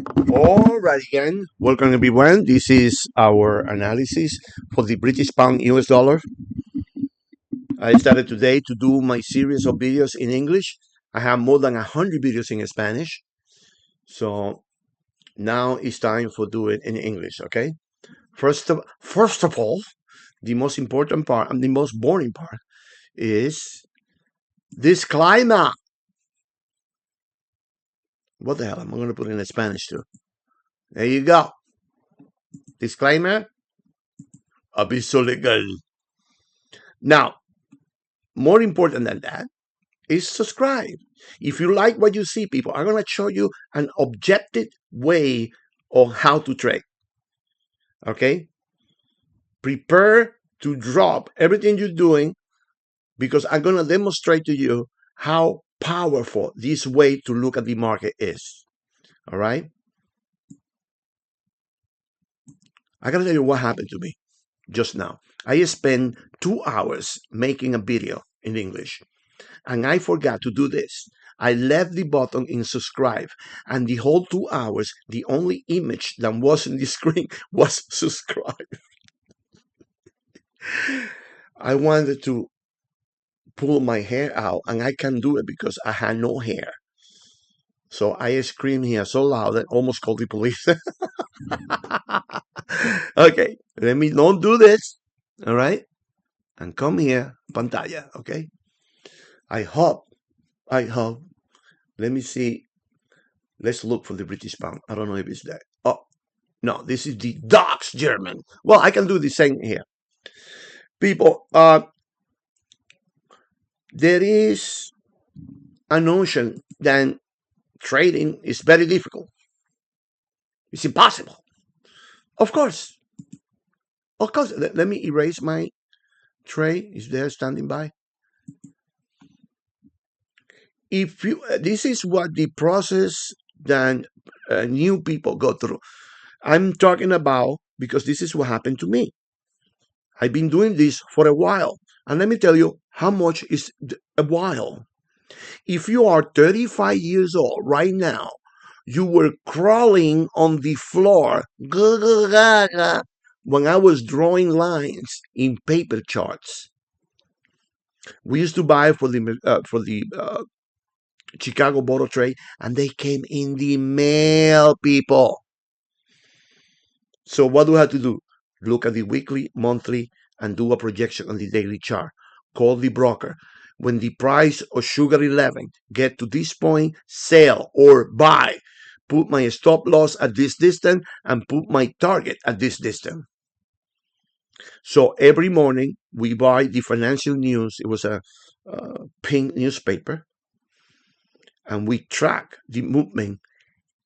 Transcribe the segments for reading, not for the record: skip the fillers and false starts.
All right, again. Welcome, everyone. This is our analysis for the British pound US dollar. I started today to do my series of videos in English. I have more than 100 videos in Spanish. So now it's time for do it in English, okay? First of all, the most important part and the most boring part is disclaimer. What the hell? I'm going to put it in Spanish too. There you go. Disclaimer. Aviso legal. Now, more important than that is subscribe. If you like what you see, people, I'm going to show you an objective way of how to trade. Okay? Prepare to drop everything you're doing because I'm going to demonstrate to you how powerful this way to look at the market is. All right? I got to tell you what happened to me just now. I spent 2 hours making a video in English and I forgot to do this. I left the button in subscribe, and the whole 2 hours, the only image that was in the screen was subscribe. I wanted to pull my hair out, and I can't do it because I had no hair. So I screamed here so loud that I almost called the police. Okay, let me don't do this. All right, and come here, pantalla. Okay, I hope. I hope. Let me see. Let's look for the British pound. I don't know if it's there. Oh, no, this is the Dux German. Well, I can do the same here. People, there is a notion that trading is very difficult. It's impossible. Of course. Of course. Let me erase my tray. Is there standing by? If you, this is what the process that new people go through. I'm talking about because this is what happened to me. I've been doing this for a while. And let me tell you how much is a while. If you are 35 years old right now, you were crawling on the floor when I was drawing lines in paper charts. We used to buy for the Chicago Board of Trade, and they came in the mail, people. So what do I have to do? Look at the weekly, monthly, and do a projection on the daily chart. Call the broker. When the price of sugar 11 get to this point, sell or buy. Put my stop loss at this distance and put my target at this distance. So every morning we buy the financial news. It was a pink newspaper, and we track the movement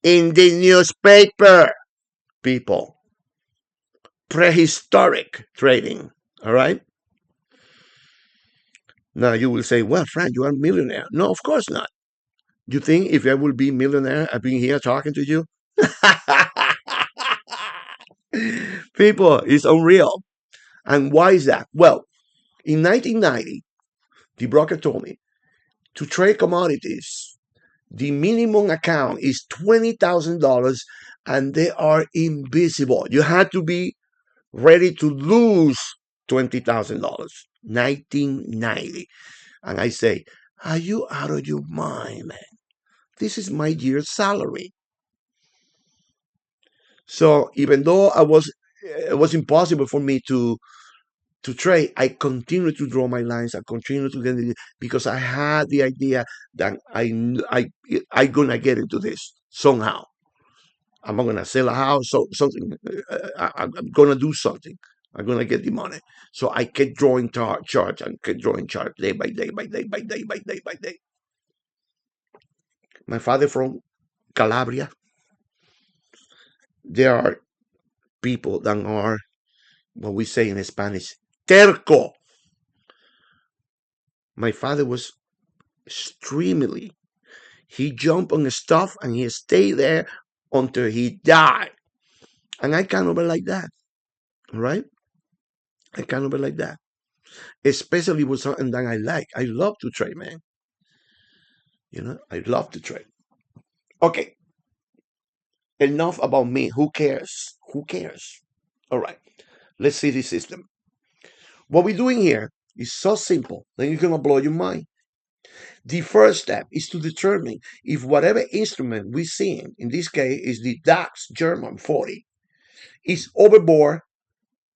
in the newspaper. People, prehistoric trading. All right. Now you will say, well, Frank, you are a millionaire. No, of course not. You think if I will be millionaire, I've been here talking to you? People, it's unreal. And why is that? Well, in 1990, the broker told me to trade commodities, the minimum account is $20,000 and they are invisible. You had to be ready to lose $20,000. 1990. And I say, are you out of your mind, man? This is my year's salary. So even though it was impossible for me to trade, I continued to draw my lines. I continued to get it because I had the idea that I gonna get into this somehow. I'm not gonna sell a house, so something. I'm gonna do something. I'm gonna get the money. So I kept drawing charts and kept drawing charts day by day by day by day by day by day. My father from Calabria. There are people that are what we say in Spanish, terco. My father was extremely. He jumped on the stuff and he stayed there until he died. And I kind of be like that, right? I kind of be like that, especially with something that I like. I love to trade, man. I love to trade. Okay. enough about me. Who cares? Who cares? All right, let's see the system. What we're doing here is so simple, then you're going to blow your mind. The first step is to determine if whatever instrument we're seeing, in this case is the DAX German 40, is overbought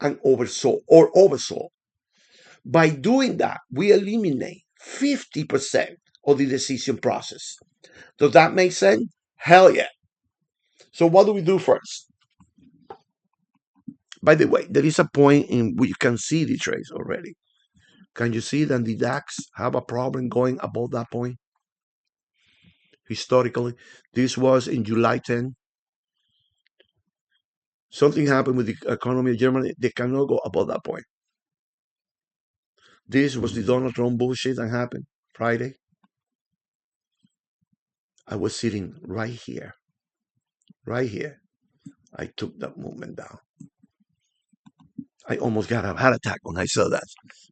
and oversold or oversold. By doing that, we eliminate 50% of the decision process. Does that make sense? Hell yeah. So what do we do first? By the way, there is a point in which you can see the trades already. Can you see that the DAX have a problem going above that point? Historically, this was in July 10. Something happened with the economy of Germany. They cannot go above that point. This was the Donald Trump bullshit that happened Friday. I was sitting right here. Right here. I took that movement down. I almost got a heart attack when I saw that.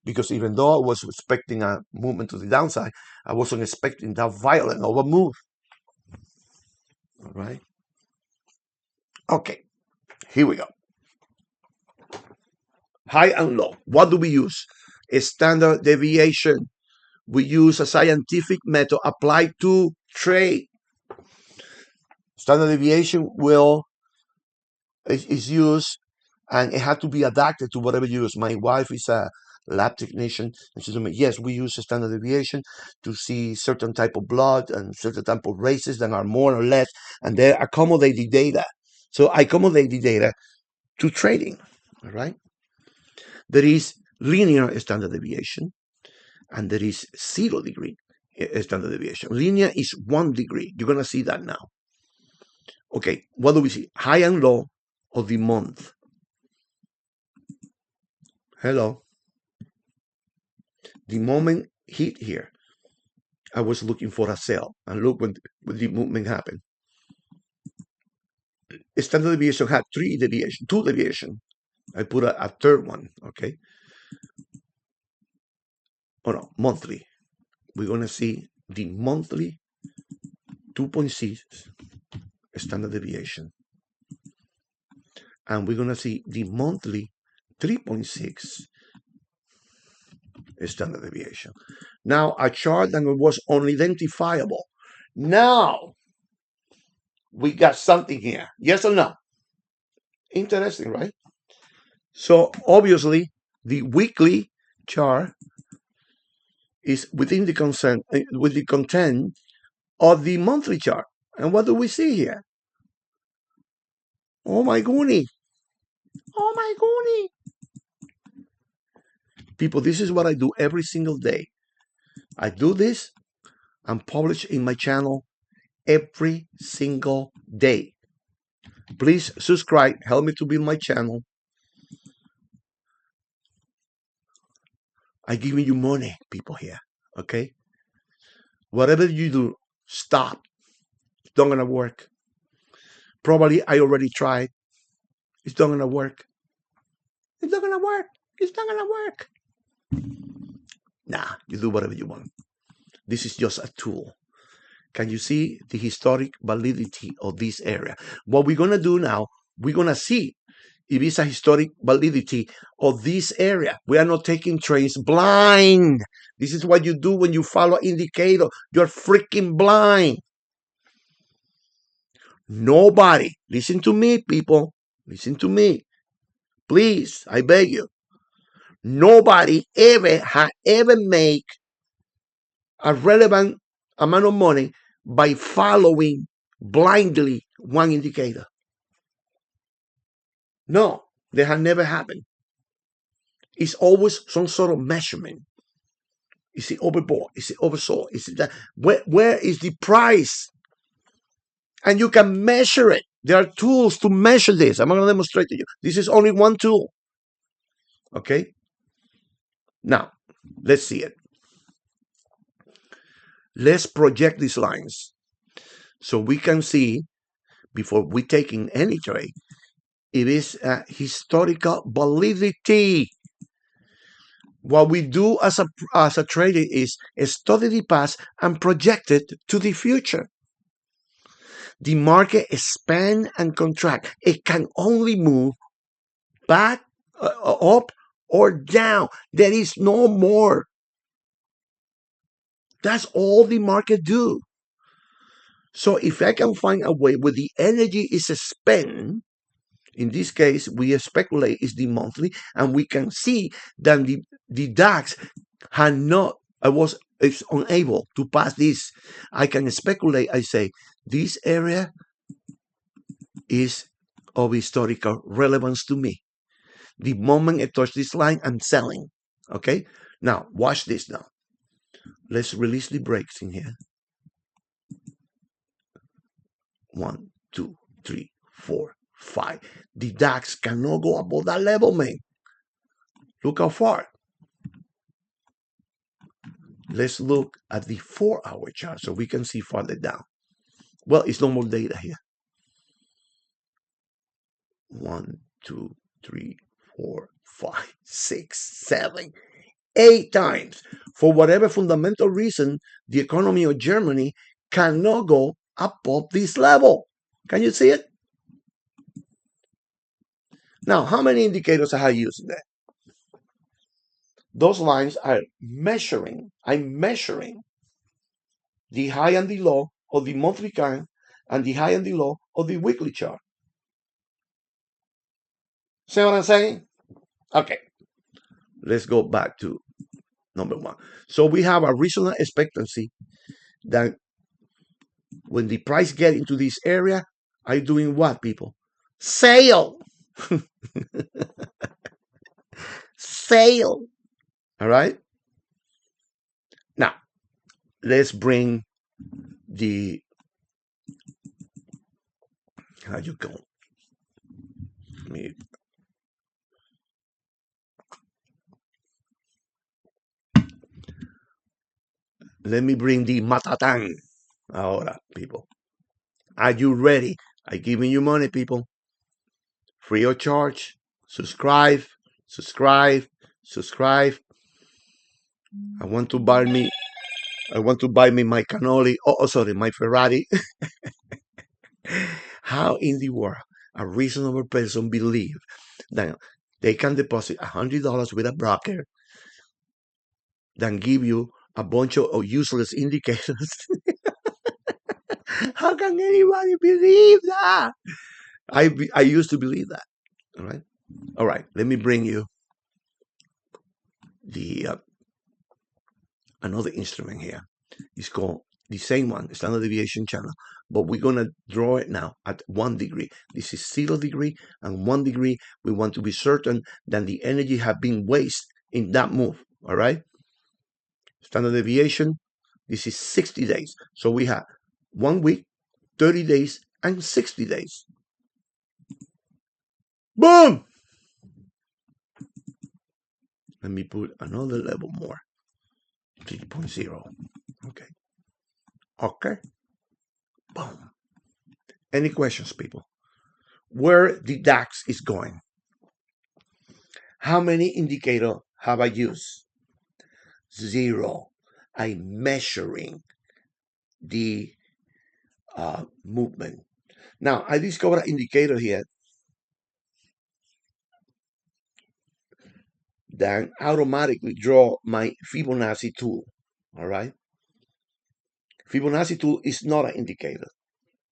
Because even though I was expecting a movement to the downside, I wasn't expecting that violent of a move. All right. Okay. Here we go. High and low. What do we use? A standard deviation. We use a scientific method applied to trade. Standard deviation is used, and it had to be adapted to whatever you use. My wife is a lab technician, and she told me, yes, we use a standard deviation to see certain type of blood and certain type of races that are more or less, and they accommodate the data. So I accommodate the data to trading. All right. There is linear standard deviation, and there is 0 degree standard deviation. Linear is 1 degree. You're gonna see that now. Okay, what do we see? High and low of the month. Hello. The moment hit here, I was looking for a sell, and look when the movement happened. Standard deviation had 3 deviation, 2 deviation. I put a third one. Okay. Oh no, monthly. We're gonna see the monthly 2.6 standard deviation, and we're gonna see the monthly 3.6 standard deviation. Now a chart that was unidentifiable. Now we got something here. Yes or no? Interesting, right? So obviously the weekly chart is within the consent with the content of the monthly chart. And what do we see here? Oh my goodness. Oh my goodness. People, this is what I do every single day. I do this and publish in my channel every single day. Please subscribe. Help me to build my channel. I'm giving you money, people here. Okay? Whatever you do, stop. It's not gonna work. Probably I already tried. It's not gonna work. It's not gonna work. It's not gonna work. Nah, you do whatever you want. This is just a tool. Can you see the historic validity of this area? What we're gonna do now, we're gonna see if it's a historic validity of this area. We are not taking trades blind. This is what you do when you follow indicator. You're freaking blind. Nobody, listen to me, people. Listen to me. Please, I beg you. Nobody ever make a relevant amount of money by following blindly one indicator. No, that has never happened. It's always some sort of measurement. Is it overbought? Is it oversold? Is it that? Where is the price? And you can measure it. There are tools to measure this. I'm going to demonstrate to you. This is only one tool. Okay? Now, let's see it. Let's project these lines so we can see, before we taking any trade, it is a historical validity. What we do as a trader is study the past and project it to the future. The market expand and contract. It can only move back, up, or down. There is no more. That's all the market do. So if I can find a way where the energy is spent, in this case, we speculate is the monthly, and we can see that the DAX had not, I was it's unable to pass this. I can speculate, I say, this area is of historical relevance to me. The moment I touch this line, I'm selling. Okay? Now, watch this now. Let's release the brakes in here. 1, 2, 3, 4, 5. The DAX cannot go above that level, man. Look how far. Let's look at the 4-hour chart so we can see farther down. Well, it's no more data here. 1, 2, 3, 4, 5, 6, 7, 8 times. For whatever fundamental reason, the economy of Germany cannot go above this level. Can you see it? Now, how many indicators are I using there? Those lines are measuring. I'm measuring the high and the low of the monthly kind and the high and the low of the weekly chart. See what I'm saying? Okay. Let's go back to number 1. So we have a reasonable expectancy that when the price get into this area, are you doing what, people? Sale. Sale. All right. Now, let's bring the, how you go? Let me bring the matatán. Ahora, people. Are you ready? I'm giving you money, people. Free of charge. Subscribe, subscribe, subscribe. I want to buy me my cannoli. Oh, sorry, my Ferrari. How in the world a reasonable person believe that they can deposit $100 with a broker than give you a bunch of useless indicators? How can anybody believe that? I used to believe that. All right. Let me bring you the another instrument here. It's called the same one, standard deviation channel, but we're gonna draw it now at 1 degree. This is 0 degree and 1 degree. We want to be certain that the energy have been wasted in that move. All right. Standard deviation. This is 60 days. So we have 1 week, 30 days, and 60 days. Boom! Let me put another level more. 3.0. Okay. Okay. Boom. Any questions, people? Where the DAX is going? How many indicators have I used? 0. I'm measuring the movement. Now, I discovered an indicator here that automatically draw my Fibonacci tool. All right. Fibonacci tool is not an indicator.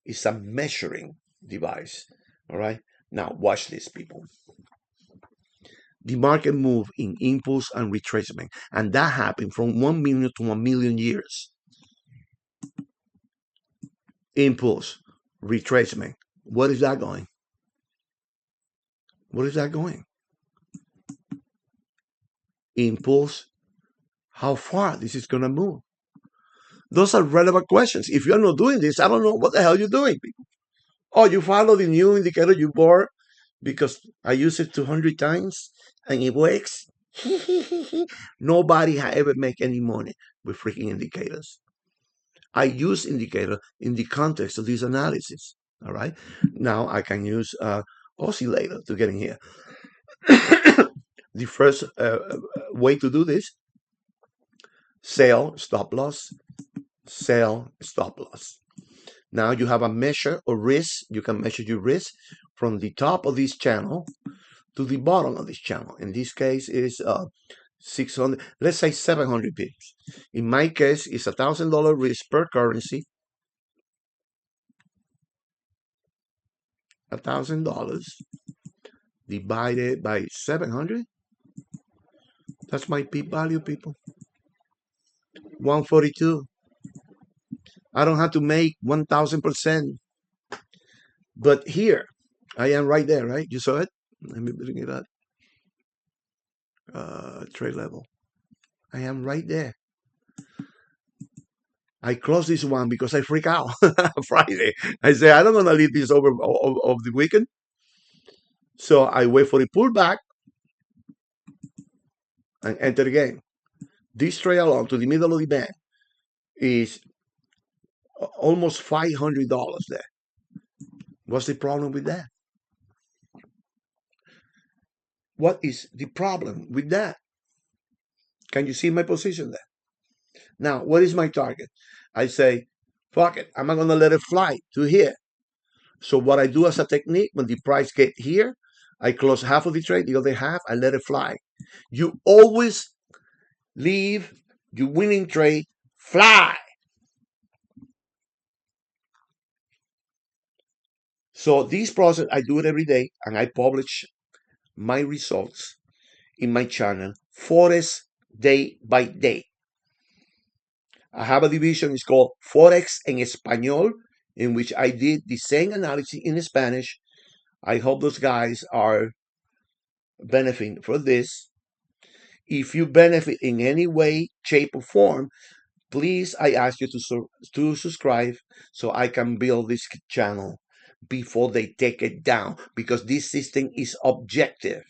It's a measuring device. All right. Now watch this, people. The market move in impulse and retracement, and that happened from 1 million to 1 million years. Impulse, retracement. What is that going? What is that going? Impulse, how far this is going to move? Those are relevant questions. If you're not doing this, I don't know what the hell you're doing, people. Oh, you follow the new indicator you bought because I use it 200 times and it works. Nobody has ever made any money with freaking indicators. I use indicator in the context of this analysis. All right. Now I can use oscillator to get in here. The first way to do this: sell, stop loss, sell, stop loss. Now you have a measure of risk. You can measure your risk from the top of this channel to the bottom of this channel. In this case, is 600. Let's say 700 pips. In my case, it's $1,000 risk per currency. $1,000 divided by 700. That's my pip value, people. 142. I don't have to make 1,000%. But here, I am right there, right? You saw it? Let me bring it up. Trade level. I am right there. I close this one because I freak out Friday. I say, I don't want to leave this over of the weekend. So I wait for the pullback and enter again. This trade along to the middle of the band is almost $500 there. What's the problem with that? What is the problem with that? Can you see my position there? Now, what is my target? I say, fuck it, I'm not going to let it fly to here. So what I do as a technique, when the price get here, I close half of the trade, the other half, I let it fly. You always leave your winning trade fly. So this process, I do it every day, and I publish my results in my channel, Forex day by day. I have a division, it's called Forex en Español, in which I did the same analysis in Spanish. I hope those guys are benefiting from this. If you benefit in any way, shape, or form, please, I ask you to subscribe so I can build this channel before they take it down, because this system is objective.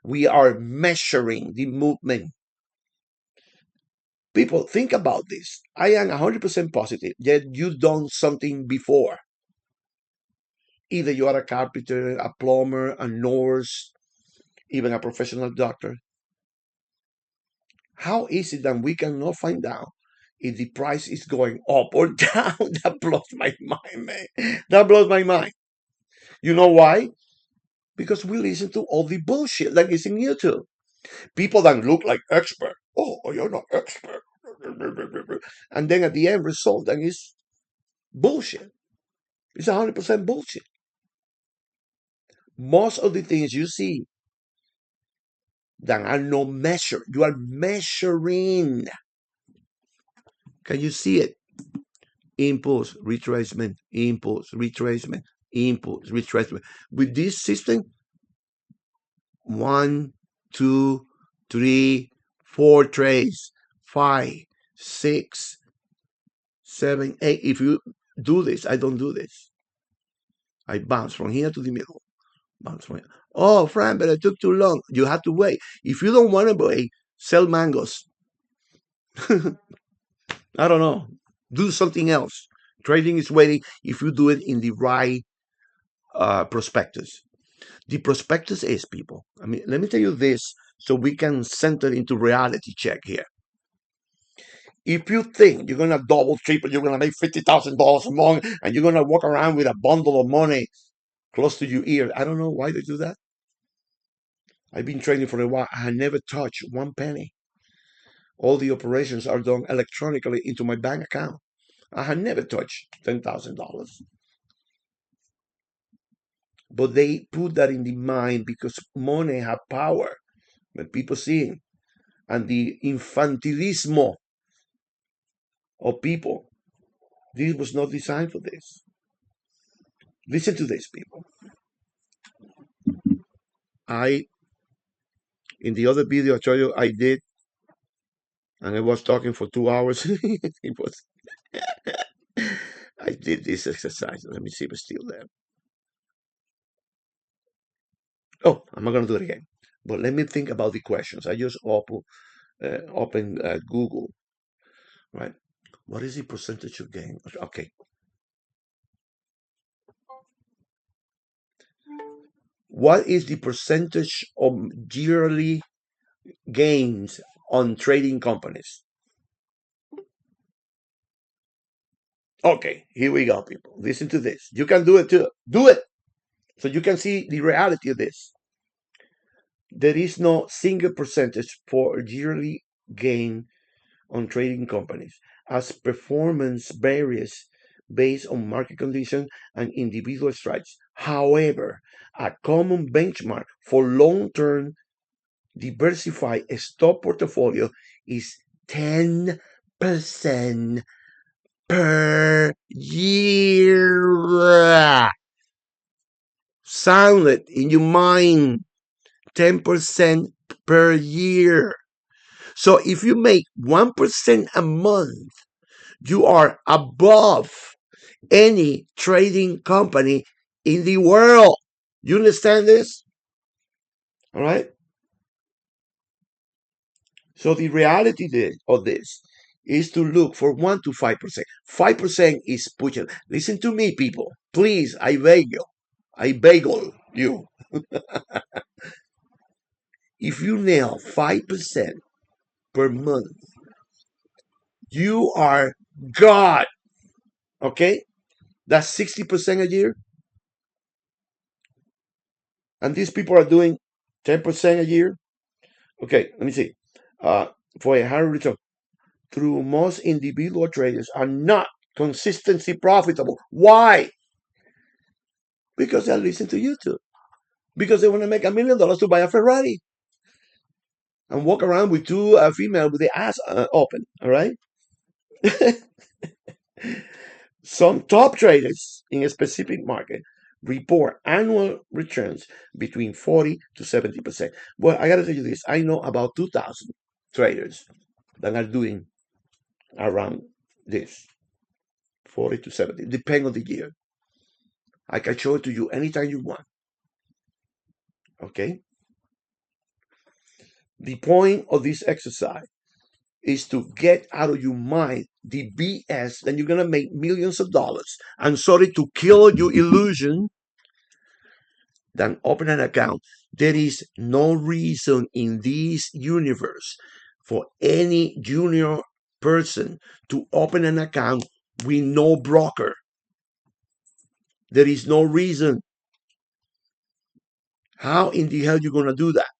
We are measuring the movement. People, think about this. I am 100% positive that you've done something before. Either you are a carpenter, a plumber, a nurse, even a professional doctor. How is it that we cannot find out if the price is going up or down? That blows my mind, man. That blows my mind. You know why? Because we listen to all the bullshit like it's in YouTube. People that look like expert. Oh, you're not expert. And then at the end result, then is bullshit. It's 100% bullshit. Most of the things you see that are no measure, you are measuring. Can you see it? Impulse, retracement, impulse, retracement, impulse, retracement. With this system, 1, 2, 3, 4 trades, 5, 6, 7, 8. If you do this, I don't do this. I bounce from here to the middle. Bounce from here. Oh, Fran, but it took too long. You have to wait. If you don't want to wait, sell mangoes. I don't know. Do something else. Trading is waiting if you do it in the right prospectus. The prospectus is, people. I mean, let me tell you this so we can center into reality check here. If you think you're gonna double, triple, you're gonna make $50,000 a month, and you're gonna walk around with a bundle of money close to your ear, I don't know why they do that. I've been trading for a while. I never touched one penny. All the operations are done electronically into my bank account. I had never touched $10,000. But they put that in the mind because money have power. When people see it, and the infantilismo of people, this was not designed for this. Listen to this, people. In the other video I told you I did, and I was talking for 2 hours. It was, I did this exercise. Let me see if it's still there. Oh, I'm not going to do it again. But let me think about the questions. I just open Google, right? What is the percentage of gain? Okay. What is the percentage of yearly gains on trading companies? Okay, here we go, people. Listen to this. You can do it too. Do it so you can see the reality of this. There is no single percentage for yearly gain on trading companies, as performance varies based on market conditions and individual strikes. However, a common benchmark for long-term diversified stock portfolio is 10% per year. Sound it in your mind. 10% per year. So if you make 1% a month, you are above any trading company in the world. You understand this? All right. So the reality of this is to look for 1 to 5%. 5% is pushing. Listen to me, people. Please, I beg you. I bagel you. If you nail 5% per month, you are God. Okay? That's 60% a year. And these people are doing 10% a year. Okay, let me see. Uh, for a higher return, through most individual traders are not consistently profitable. Why? Because they listen to YouTube. Because they want to make $1 million to buy a Ferrari and walk around with two females with their ass open. All right. Some top traders in a specific market report annual returns between 40 to 70%. Well, I got to tell you this. I know about 2,000 traders that are doing around this 40 to 70, depending on the year. I can show it to you anytime you want. Okay? The point of this exercise is to get out of your mind the BS that you're going to make millions of dollars. I'm sorry to kill your illusion. Then open an account. There is no reason in this universe for any junior person to open an account with no broker. There is no reason. How in the hell you going to do that?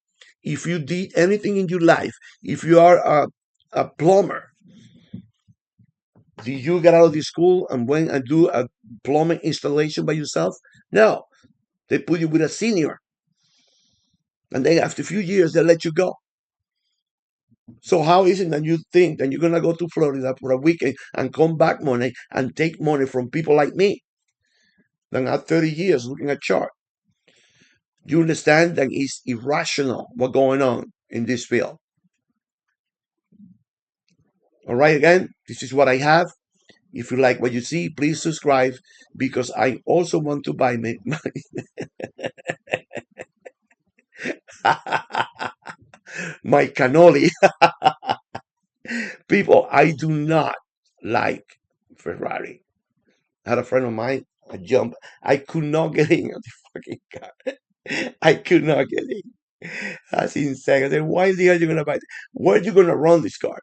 If you did anything in your life, if you are a plumber, did you get out of the school and went and do a plumbing installation by yourself? No. They put you with a senior. And then after a few years, they let you go. So how is it that you think that you're going to go to Florida for a weekend and come back money and take money from people like me that have 30 years looking at chart? You understand that it's irrational what's going on in this field. All right, again, this is what I have. If you like what you see, please subscribe because I also want to buy my cannoli. People, I do not like Ferrari. I had a friend of mine, a jump. I could not get in on the fucking car. I could not get in. That's insane. I said, why the hell are you going to buy it? Where are you going to run this car?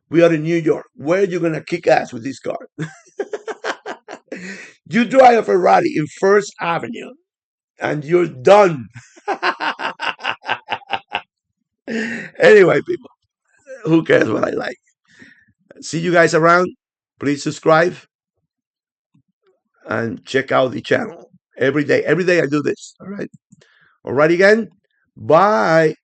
We are in New York. Where are you going to kick ass with this car? You drive a Ferrari in First Avenue and you're done. Anyway, people, who cares what I like? See you guys around. Please subscribe and check out the channel every day. Every day I do this. All right. All right again. Bye.